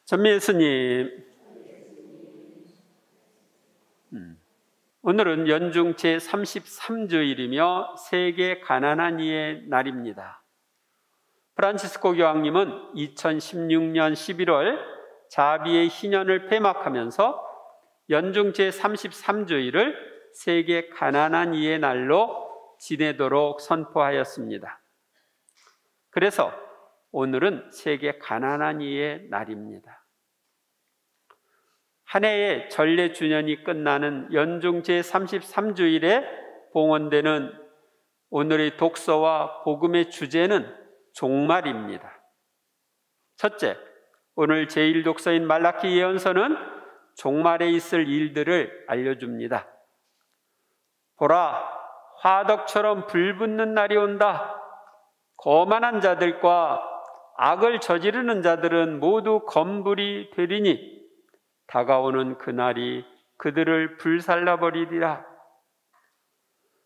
전미 예수님, 오늘은 연중 제33주일이며 세계 가난한 이의 날입니다. 프란치스코 교황님은 2016년 11월 자비의 희년을 폐막하면서 연중 제33주일을 세계 가난한 이의 날로 지내도록 선포하였습니다. 그래서 오늘은 세계 가난한 이의 날입니다. 한 해의 전례 주년이 끝나는 연중 제33주일에 봉헌되는 오늘의 독서와 복음의 주제는 종말입니다. 첫째, 오늘 제1독서인 말라키 예언서는 종말에 있을 일들을 알려줍니다. 보라, 화덕처럼 불붙는 날이 온다. 거만한 자들과 악을 저지르는 자들은 모두 검불이 되리니 다가오는 그날이 그들을 불살라버리리라.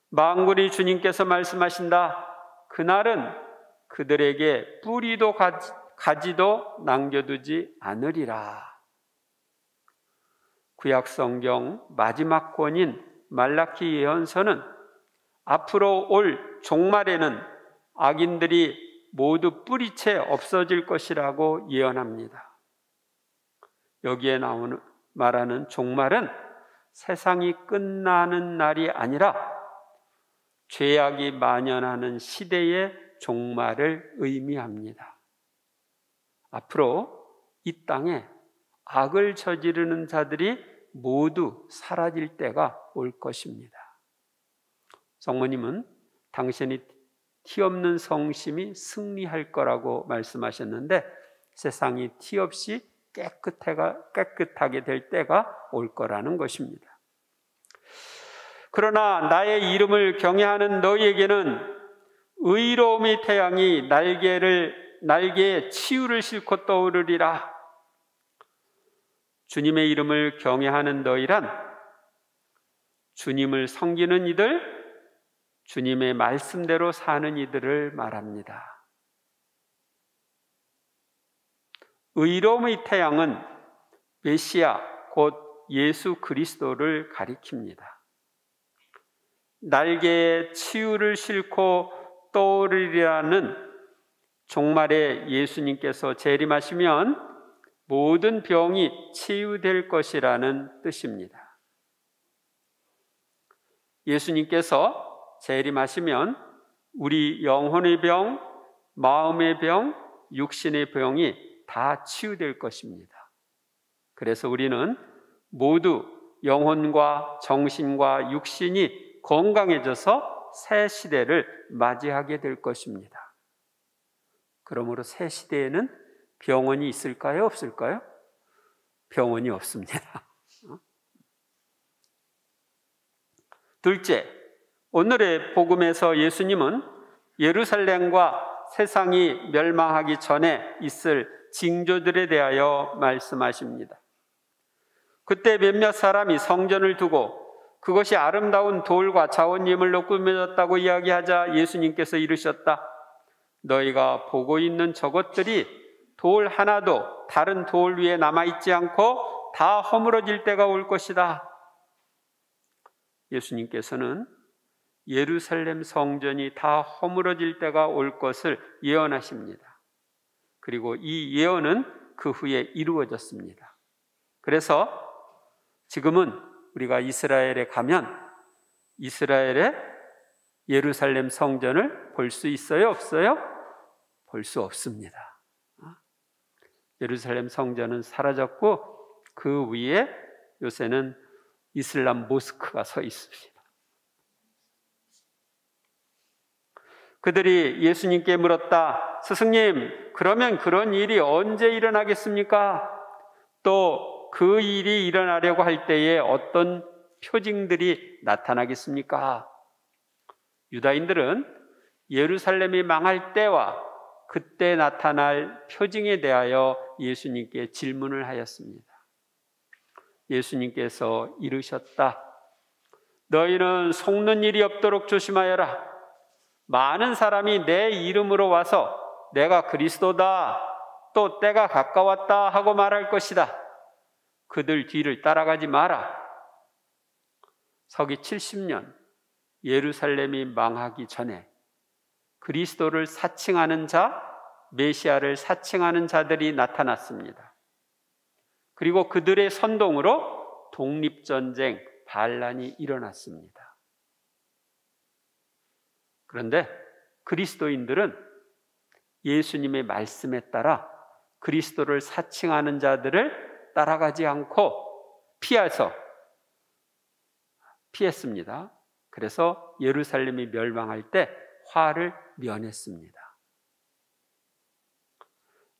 만군의 주님께서 말씀하신다. 그날은 그들에게 뿌리도 가지도 남겨두지 않으리라. 구약성경 마지막 권인 말라키 예언서는 앞으로 올 종말에는 악인들이 모두 뿌리채 없어질 것이라고 예언합니다. 여기에 말하는 종말은 세상이 끝나는 날이 아니라 죄악이 만연하는 시대의 종말을 의미합니다. 앞으로 이 땅에 악을 저지르는 자들이 모두 사라질 때가 올 것입니다. 성모님은 당신이 티 없는 성심이 승리할 거라고 말씀하셨는데 세상이 티 없이 깨끗하게 될 때가 올 거라는 것입니다. 그러나 나의 이름을 경외하는 너희에게는 의로움의 태양이 날개에 치유를 싣고 떠오르리라. 주님의 이름을 경외하는 너희란 주님을 섬기는 이들, 주님의 말씀대로 사는 이들을 말합니다. 의로움의 태양은 메시아 곧 예수 그리스도를 가리킵니다. 날개에 치유를 싣고 떠오르리라는 종말에 예수님께서 재림하시면 모든 병이 치유될 것이라는 뜻입니다. 예수님께서 재림하시면 우리 영혼의 병, 마음의 병, 육신의 병이 다 치유될 것입니다. 그래서 우리는 모두 영혼과 정신과 육신이 건강해져서 새 시대를 맞이하게 될 것입니다. 그러므로 새 시대에는 병원이 있을까요? 없을까요? 병원이 없습니다. 둘째, 오늘의 복음에서 예수님은 예루살렘과 세상이 멸망하기 전에 있을 징조들에 대하여 말씀하십니다. 그때 몇몇 사람이 성전을 두고 그것이 아름다운 돌과 자원예물로 꾸며졌다고 이야기하자 예수님께서 이르셨다. 너희가 보고 있는 저것들이 돌 하나도 다른 돌 위에 남아있지 않고 다 허물어질 때가 올 것이다. 예수님께서는 예루살렘 성전이 다 허물어질 때가 올 것을 예언하십니다. 그리고 이 예언은 그 후에 이루어졌습니다. 그래서 지금은 우리가 이스라엘에 가면 이스라엘의 예루살렘 성전을 볼 수 있어요? 없어요? 볼 수 없습니다. 예루살렘 성전은 사라졌고 그 위에 요새는 이슬람 모스크가 서 있습니다. 그들이 예수님께 물었다. 스승님, 그러면 그런 일이 언제 일어나겠습니까? 또 그 일이 일어나려고 할 때에 어떤 표징들이 나타나겠습니까? 유다인들은 예루살렘이 망할 때와 그때 나타날 표징에 대하여 예수님께 질문을 하였습니다. 예수님께서 이르셨다. 너희는 속는 일이 없도록 조심하여라. 많은 사람이 내 이름으로 와서 내가 그리스도다, 또 때가 가까웠다 하고 말할 것이다. 그들 뒤를 따라가지 마라. 서기 70년 예루살렘이 망하기 전에 그리스도를 사칭하는 자, 메시아를 사칭하는 자들이 나타났습니다. 그리고 그들의 선동으로 독립전쟁, 반란이 일어났습니다. 그런데 그리스도인들은 예수님의 말씀에 따라 그리스도를 사칭하는 자들을 따라가지 않고 피했습니다. 그래서 예루살렘이 멸망할 때 화를 면했습니다.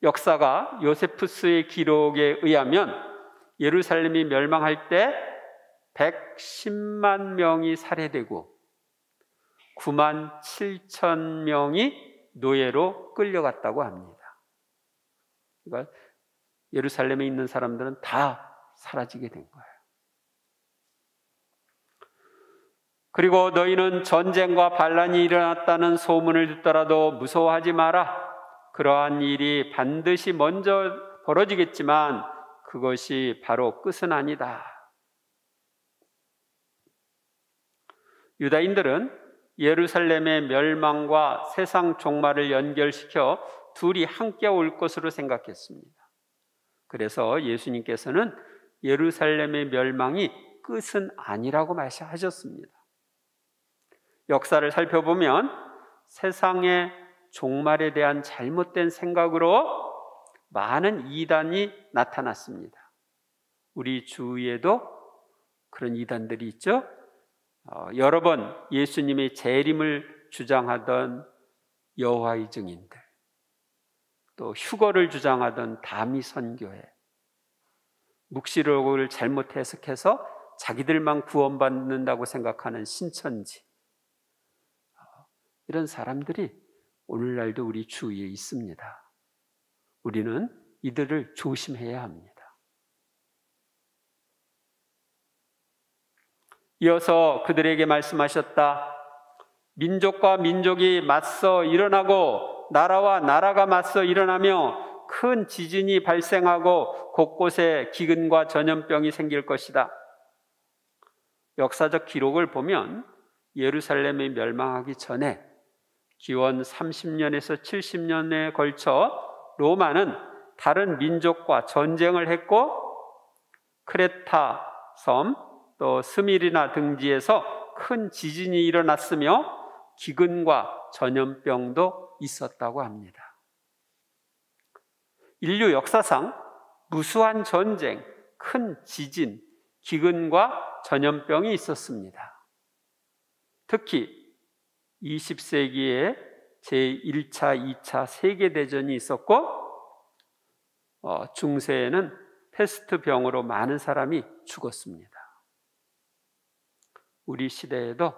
역사가 요세푸스의 기록에 의하면 예루살렘이 멸망할 때 110만 명이 살해되고 9만 7천 명이 노예로 끌려갔다고 합니다. 그러니까 예루살렘에 있는 사람들은 다 사라지게 된 거예요. 그리고 너희는 전쟁과 반란이 일어났다는 소문을 듣더라도 무서워하지 마라. 그러한 일이 반드시 먼저 벌어지겠지만 그것이 바로 끝은 아니다. 유다인들은 예루살렘의 멸망과 세상 종말을 연결시켜 둘이 함께 올 것으로 생각했습니다. 그래서 예수님께서는 예루살렘의 멸망이 끝은 아니라고 말씀하셨습니다. 역사를 살펴보면 세상의 종말에 대한 잘못된 생각으로 많은 이단이 나타났습니다. 우리 주위에도 그런 이단들이 있죠. 여러 번 예수님의 재림을 주장하던 여호와의 증인들, 또 휴거를 주장하던 다미 선교회, 묵시록을 잘못 해석해서 자기들만 구원받는다고 생각하는 신천지, 이런 사람들이 오늘날도 우리 주위에 있습니다. 우리는 이들을 조심해야 합니다. 이어서 그들에게 말씀하셨다. 민족과 민족이 맞서 일어나고 나라와 나라가 맞서 일어나며 큰 지진이 발생하고 곳곳에 기근과 전염병이 생길 것이다. 역사적 기록을 보면 예루살렘이 멸망하기 전에 기원 30년에서 70년에 걸쳐 로마는 다른 민족과 전쟁을 했고 크레타 섬, 또 스미르나 등지에서 큰 지진이 일어났으며 기근과 전염병도 있었다고 합니다. 인류 역사상 무수한 전쟁, 큰 지진, 기근과 전염병이 있었습니다. 특히 20세기에 제1차, 2차 세계대전이 있었고 중세에는 패스트병으로 많은 사람이 죽었습니다. 우리 시대에도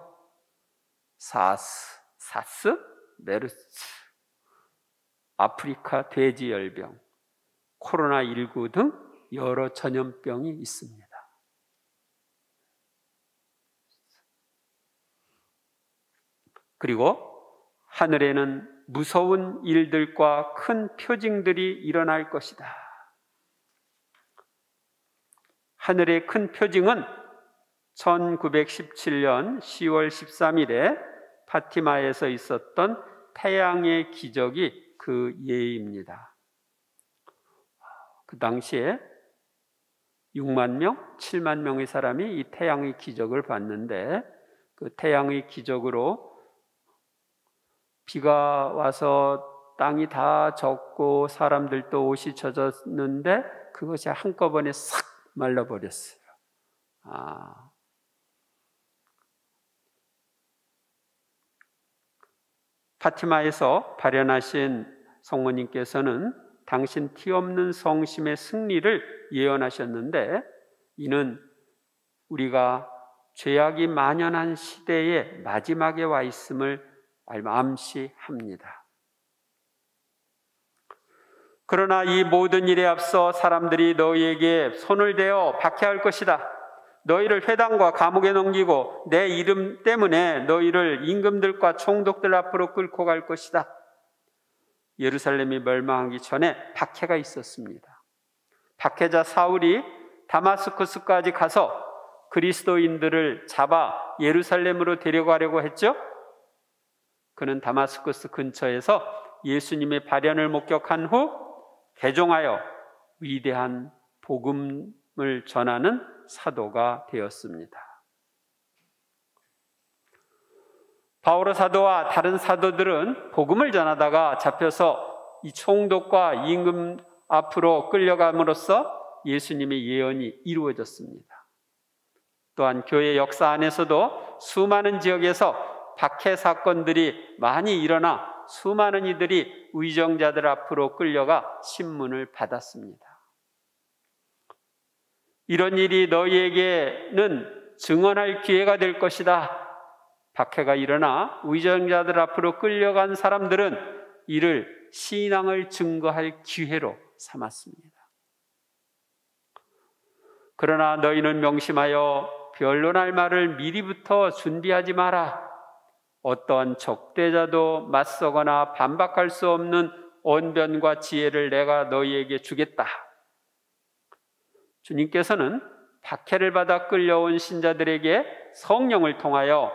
사스, 메르스, 아프리카 돼지열병, 코로나19 등 여러 전염병이 있습니다. 그리고 하늘에는 무서운 일들과 큰 표징들이 일어날 것이다. 하늘의 큰 표징은 1917년 10월 13일에 파티마에서 있었던 태양의 기적이 그 예입니다. 그 당시에 6만 명, 7만 명의 사람이 이 태양의 기적을 봤는데 그 태양의 기적으로 비가 와서 땅이 다 젖고 사람들도 옷이 젖었는데 그것이 한꺼번에 싹 말라버렸어요. 파티마에서 발현하신 성모님께서는 당신 티없는 성심의 승리를 예언하셨는데 이는 우리가 죄악이 만연한 시대의 마지막에 와 있음을 암시합니다. 그러나 이 모든 일에 앞서 사람들이 너희에게 손을 대어 박해할 것이다. 너희를 회당과 감옥에 넘기고 내 이름 때문에 너희를 임금들과 총독들 앞으로 끌고 갈 것이다. 예루살렘이 멸망하기 전에 박해가 있었습니다. 박해자 사울이 다마스쿠스까지 가서 그리스도인들을 잡아 예루살렘으로 데려가려고 했죠. 그는 다마스쿠스 근처에서 예수님의 발현을 목격한 후 개종하여 위대한 복음을 전하는 사도가 되었습니다. 바오로 사도와 다른 사도들은 복음을 전하다가 잡혀서 이 총독과 임금 앞으로 끌려감으로써 예수님의 예언이 이루어졌습니다. 또한 교회 역사 안에서도 수많은 지역에서 박해 사건들이 많이 일어나 수많은 이들이 위정자들 앞으로 끌려가 신문을 받았습니다. 이런 일이 너희에게는 증언할 기회가 될 것이다. 박해가 일어나 위정자들 앞으로 끌려간 사람들은 이를 신앙을 증거할 기회로 삼았습니다. 그러나 너희는 명심하여 변론할 말을 미리부터 준비하지 마라. 어떠한 적대자도 맞서거나 반박할 수 없는 언변과 지혜를 내가 너희에게 주겠다. 주님께서는 박해를 받아 끌려온 신자들에게 성령을 통하여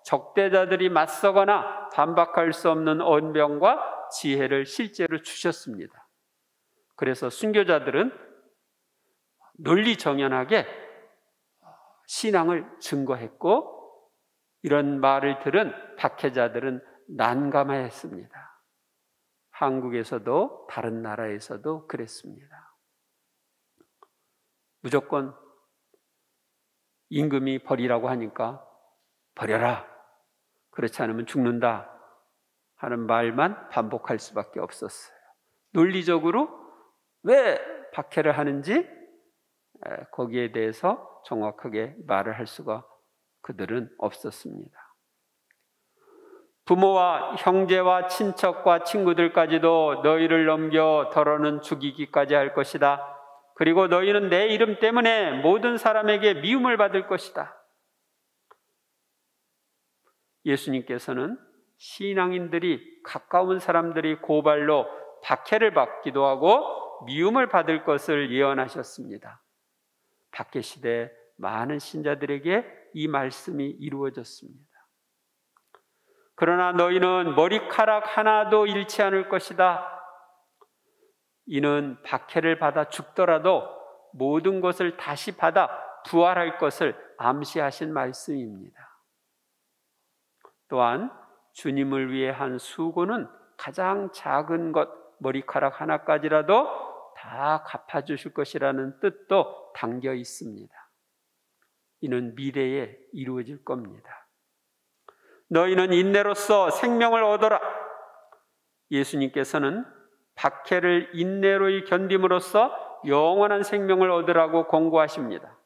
적대자들이 맞서거나 반박할 수 없는 언변과 지혜를 실제로 주셨습니다. 그래서 순교자들은 논리정연하게 신앙을 증거했고, 이런 말을 들은 박해자들은 난감해했습니다. 한국에서도 다른 나라에서도 그랬습니다. 무조건 임금이 버리라고 하니까 버려라, 그렇지 않으면 죽는다 하는 말만 반복할 수밖에 없었어요. 논리적으로 왜 박해를 하는지 거기에 대해서 정확하게 말을 할 수가 그들은 없었습니다. 부모와 형제와 친척과 친구들까지도 너희를 넘겨 더러는 죽이기까지 할 것이다. 그리고 너희는 내 이름 때문에 모든 사람에게 미움을 받을 것이다. 예수님께서는 신앙인들이, 가까운 사람들이 고발로 박해를 받기도 하고 미움을 받을 것을 예언하셨습니다. 박해 시대 많은 신자들에게 이 말씀이 이루어졌습니다. 그러나 너희는 머리카락 하나도 잃지 않을 것이다. 이는 박해를 받아 죽더라도 모든 것을 다시 받아 부활할 것을 암시하신 말씀입니다. 또한 주님을 위해 한 수고는 가장 작은 것, 머리카락 하나까지라도 다 갚아주실 것이라는 뜻도 담겨 있습니다. 이는 미래에 이루어질 겁니다. 너희는 인내로써 생명을 얻어라. 예수님께서는 박해를 인내로 견딤으로써 영원한 생명을 얻으라고 권고하십니다.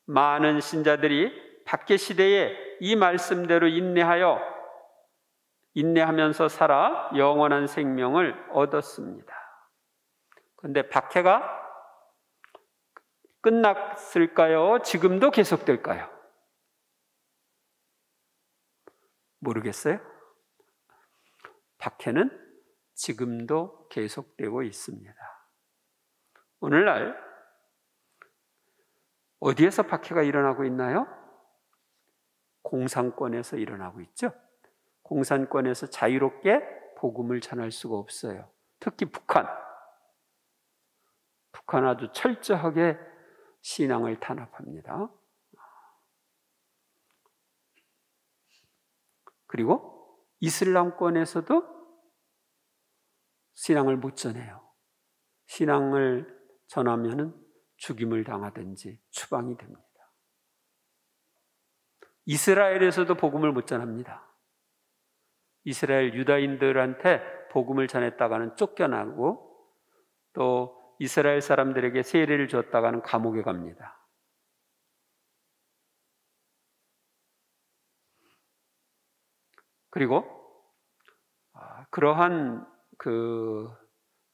많은 신자들이 박해 시대에 이 말씀대로 인내하면서 살아 영원한 생명을 얻었습니다. 그런데 박해가 끝났을까요? 지금도 계속될까요? 모르겠어요. 박해는 지금도 계속되고 있습니다. 오늘날 어디에서 박해가 일어나고 있나요? 공산권에서 일어나고 있죠. 공산권에서 자유롭게 복음을 전할 수가 없어요. 특히 북한 아주 철저하게 신앙을 탄압합니다. 그리고 이슬람권에서도 신앙을 못 전해요. 신앙을 전하면 죽임을 당하든지 추방이 됩니다. 이스라엘에서도 복음을 못 전합니다. 이스라엘 유다인들한테 복음을 전했다가는 쫓겨나고, 또 이스라엘 사람들에게 세례를 줬다가는 감옥에 갑니다. 그리고 그러한 그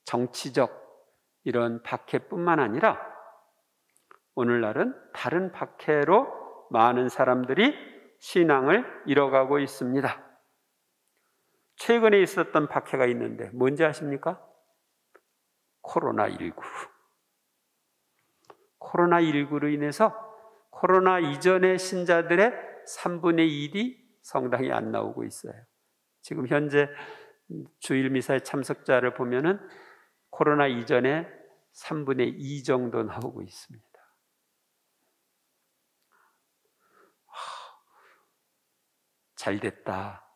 정치적 이런 박해뿐만 아니라 오늘날은 다른 박해로 많은 사람들이 신앙을 잃어가고 있습니다. 최근에 있었던 박해가 있는데 뭔지 아십니까? 코로나19. 코로나19로 인해서 코로나 이전의 신자들의 3분의 1이 성당에 안 나오고 있어요. 지금 현재 주일 미사의 참석자를 보면은 코로나 이전에 3분의 2 정도 나오고 있습니다. 잘 됐다.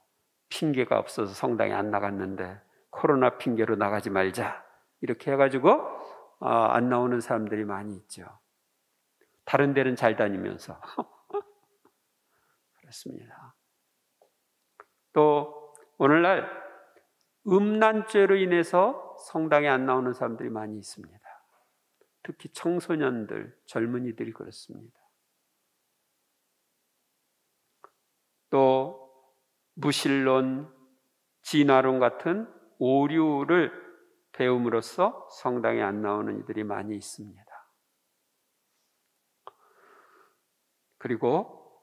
핑계가 없어서 성당에 안 나갔는데 코로나 핑계로 나가지 말자. 이렇게 해가지고 안 나오는 사람들이 많이 있죠. 다른 데는 잘 다니면서. 그렇습니다. 또 오늘날 음란죄로 인해서 성당에 안 나오는 사람들이 많이 있습니다. 특히 청소년들, 젊은이들이 그렇습니다. 또 무신론, 진화론 같은 오류를 배움으로써 성당에 안 나오는 이들이 많이 있습니다. 그리고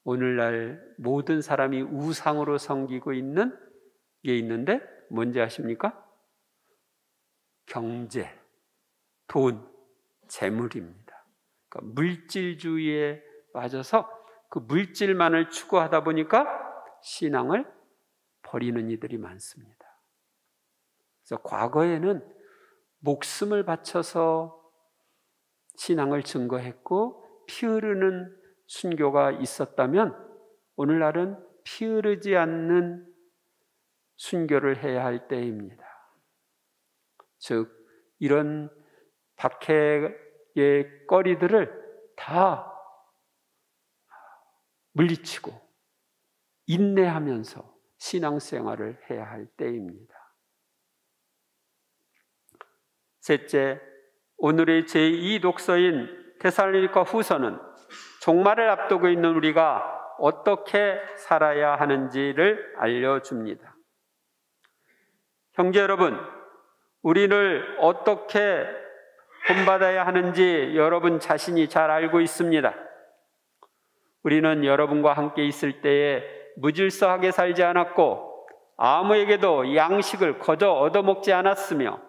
오늘날 모든 사람이 우상으로 섬기고 있는 게 있는데 뭔지 아십니까? 경제, 돈, 재물입니다. 그러니까 물질주의에 빠져서 그 물질만을 추구하다 보니까 신앙을 버리는 이들이 많습니다. 그래서 과거에는 목숨을 바쳐서 신앙을 증거했고 피 흐르는 순교가 있었다면 오늘날은 피 흐르지 않는 순교를 해야 할 때입니다. 즉 이런 박해의 거리들을 다 물리치고 인내하면서 신앙생활을 해야 할 때입니다. 셋째, 오늘의 제2 독서인 데살로니가 후서는 종말을 앞두고 있는 우리가 어떻게 살아야 하는지를 알려줍니다. 형제 여러분, 우리를 어떻게 본받아야 하는지 여러분 자신이 잘 알고 있습니다. 우리는 여러분과 함께 있을 때에 무질서하게 살지 않았고 아무에게도 양식을 거저 얻어먹지 않았으며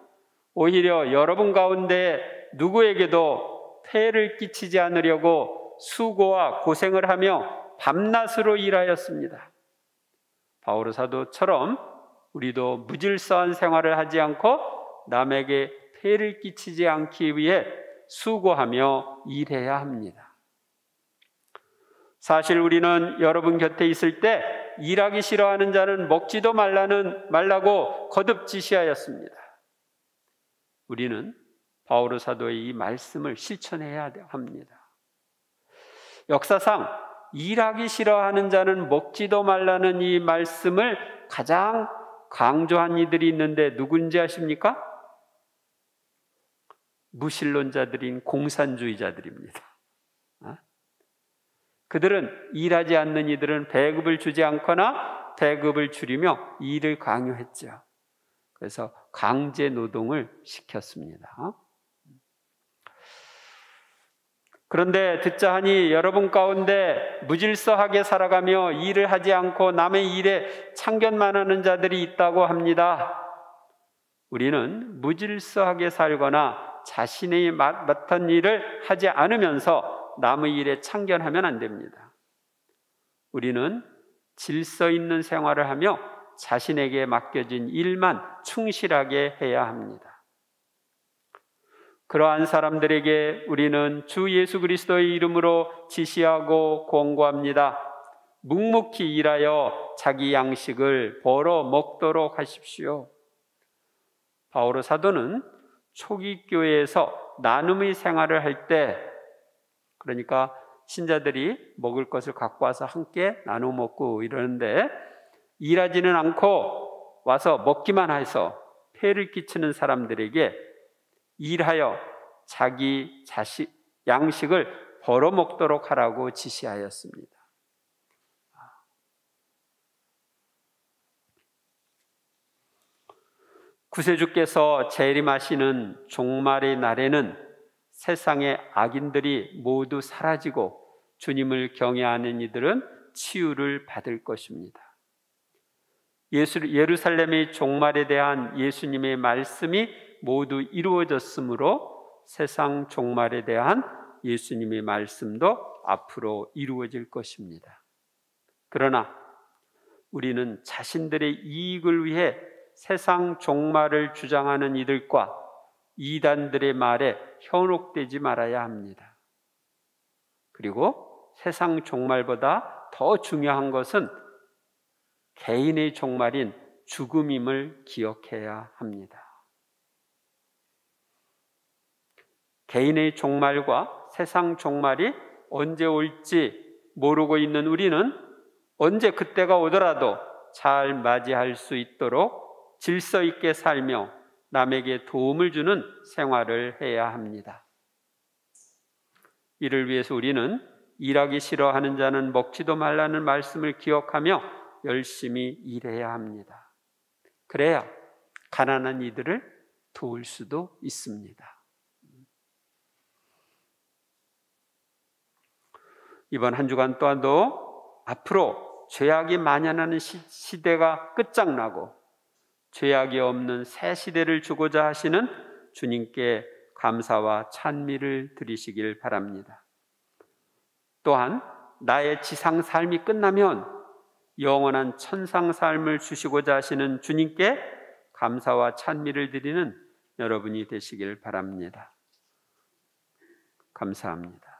오히려 여러분 가운데 누구에게도 폐를 끼치지 않으려고 수고와 고생을 하며 밤낮으로 일하였습니다. 바오로 사도처럼 우리도 무질서한 생활을 하지 않고 남에게 폐를 끼치지 않기 위해 수고하며 일해야 합니다. 사실 우리는 여러분 곁에 있을 때 일하기 싫어하는 자는 먹지도 말라고 거듭 지시하였습니다. 우리는 바오로 사도의 이 말씀을 실천해야 합니다. 역사상 일하기 싫어하는 자는 먹지도 말라는 이 말씀을 가장 강조한 이들이 있는데 누군지 아십니까? 무신론자들인 공산주의자들입니다. 그들은 일하지 않는 이들은 배급을 주지 않거나 배급을 줄이며 일을 강요했죠. 그래서 강제 노동을 시켰습니다. 그런데 듣자 하니 여러분 가운데 무질서하게 살아가며 일을 하지 않고 남의 일에 참견만 하는 자들이 있다고 합니다. 우리는 무질서하게 살거나 자신이 맡은 일을 하지 않으면서 남의 일에 참견하면 안 됩니다. 우리는 질서 있는 생활을 하며 자신에게 맡겨진 일만 충실하게 해야 합니다. 그러한 사람들에게 우리는 주 예수 그리스도의 이름으로 지시하고 권고합니다. 묵묵히 일하여 자기 양식을 벌어 먹도록 하십시오. 바오로 사도는 초기 교회에서 나눔의 생활을 할 때, 그러니까 신자들이 먹을 것을 갖고 와서 함께 나눠 먹고 이러는데 일하지는 않고 와서 먹기만 해서 폐를 끼치는 사람들에게 일하여 자기 양식을 벌어 먹도록 하라고 지시하였습니다. 구세주께서 재림하시는 종말의 날에는 세상의 악인들이 모두 사라지고 주님을 경외하는 이들은 치유를 받을 것입니다. 예루살렘의 종말에 대한 예수님의 말씀이 모두 이루어졌으므로 세상 종말에 대한 예수님의 말씀도 앞으로 이루어질 것입니다. 그러나 우리는 자신들의 이익을 위해 세상 종말을 주장하는 이들과 이단들의 말에 현혹되지 말아야 합니다. 그리고 세상 종말보다 더 중요한 것은 개인의 종말인 죽음임을 기억해야 합니다. 개인의 종말과 세상 종말이 언제 올지 모르고 있는 우리는 언제 그때가 오더라도 잘 맞이할 수 있도록 질서 있게 살며 남에게 도움을 주는 생활을 해야 합니다. 이를 위해서 우리는 일하기 싫어하는 자는 먹지도 말라는 말씀을 기억하며 열심히 일해야 합니다. 그래야 가난한 이들을 도울 수도 있습니다. 이번 한 주간 또한도 앞으로 죄악이 만연하는 시대가 끝장나고 죄악이 없는 새 시대를 주고자 하시는 주님께 감사와 찬미를 드리시길 바랍니다. 또한 나의 지상 삶이 끝나면 영원한 천상 삶을 주시고자 하시는 주님께 감사와 찬미를 드리는 여러분이 되시길 바랍니다. 감사합니다.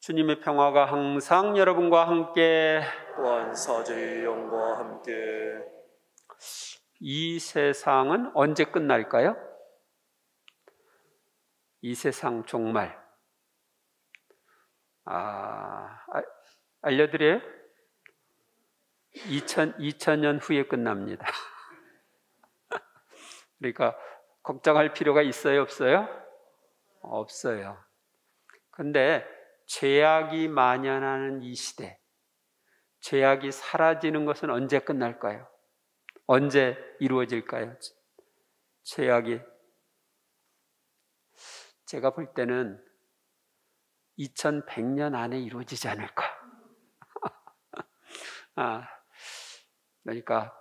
주님의 평화가 항상 여러분과 함께 또한 사제의 영과 함께. 이 세상은 언제 끝날까요? 이 세상 종말. 알려드려요? 2000년 후에 끝납니다. 그러니까 걱정할 필요가 있어요, 없어요? 없어요. 근데 죄악이 만연하는 이 시대, 죄악이 사라지는 것은 언제 끝날까요? 언제 이루어질까요? 죄악이, 제가 볼 때는 2100년 안에 이루어지지 않을까. 그러니까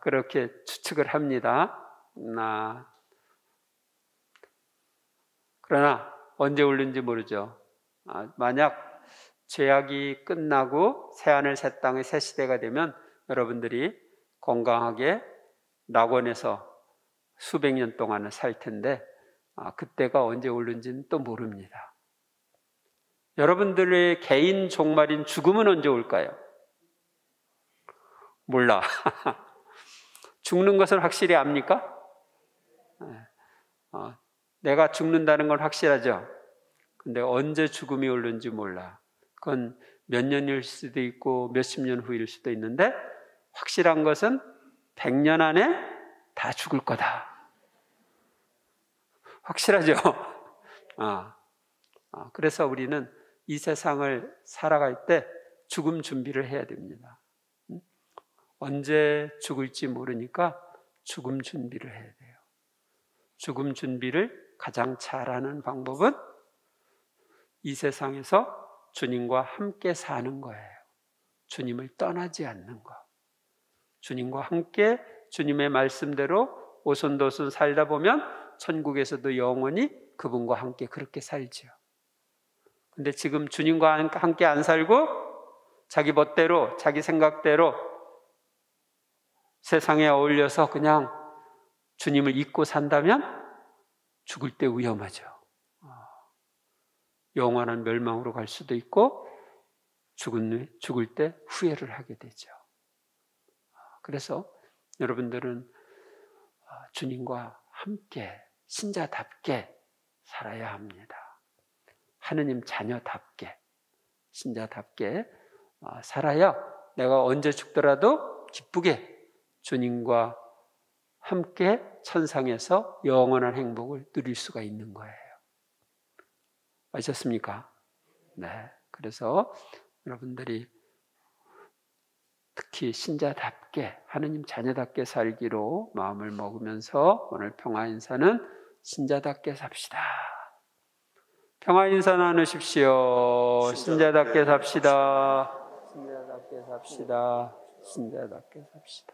그렇게 추측을 합니다. 그러나 언제 오는지 모르죠. 만약 죄악이 끝나고 새하늘 새 땅의 새 시대가 되면 여러분들이 건강하게 낙원에서 수백 년 동안을 살 텐데 그때가 언제 오는지는 또 모릅니다. 여러분들의 개인 종말인 죽음은 언제 올까요? 몰라. 죽는 것은 확실히 압니까? 내가 죽는다는 건 확실하죠. 근데 언제 죽음이 오는지 몰라. 그건 몇 년일 수도 있고 몇십 년 후일 수도 있는데 확실한 것은 100년 안에 다 죽을 거다. 확실하죠? 그래서 우리는 이 세상을 살아갈 때 죽음 준비를 해야 됩니다. 언제 죽을지 모르니까 죽음 준비를 해야 돼요. 죽음 준비를 가장 잘하는 방법은 이 세상에서 주님과 함께 사는 거예요. 주님을 떠나지 않는 것. 주님과 함께 주님의 말씀대로 오손도손 살다 보면 천국에서도 영원히 그분과 함께 그렇게 살지요. 근데 지금 주님과 함께 안 살고 자기 멋대로, 자기 생각대로 세상에 어울려서 그냥 주님을 잊고 산다면 죽을 때 위험하죠. 영원한 멸망으로 갈 수도 있고 죽을 때 후회를 하게 되죠. 그래서 여러분들은 주님과 함께 신자답게 살아야 합니다. 하느님 자녀답게, 신자답게 살아야 내가 언제 죽더라도 기쁘게 주님과 함께 천상에서 영원한 행복을 누릴 수가 있는 거예요. 아셨습니까? 네. 그래서 여러분들이 특히 신자답게 하느님 자녀답게 살기로 마음을 먹으면서 오늘 평화인사는 신자답게 삽시다. 평화인사 나누십시오. 신자답게 삽시다. 신자답게 삽시다. 신자답게 삽시다.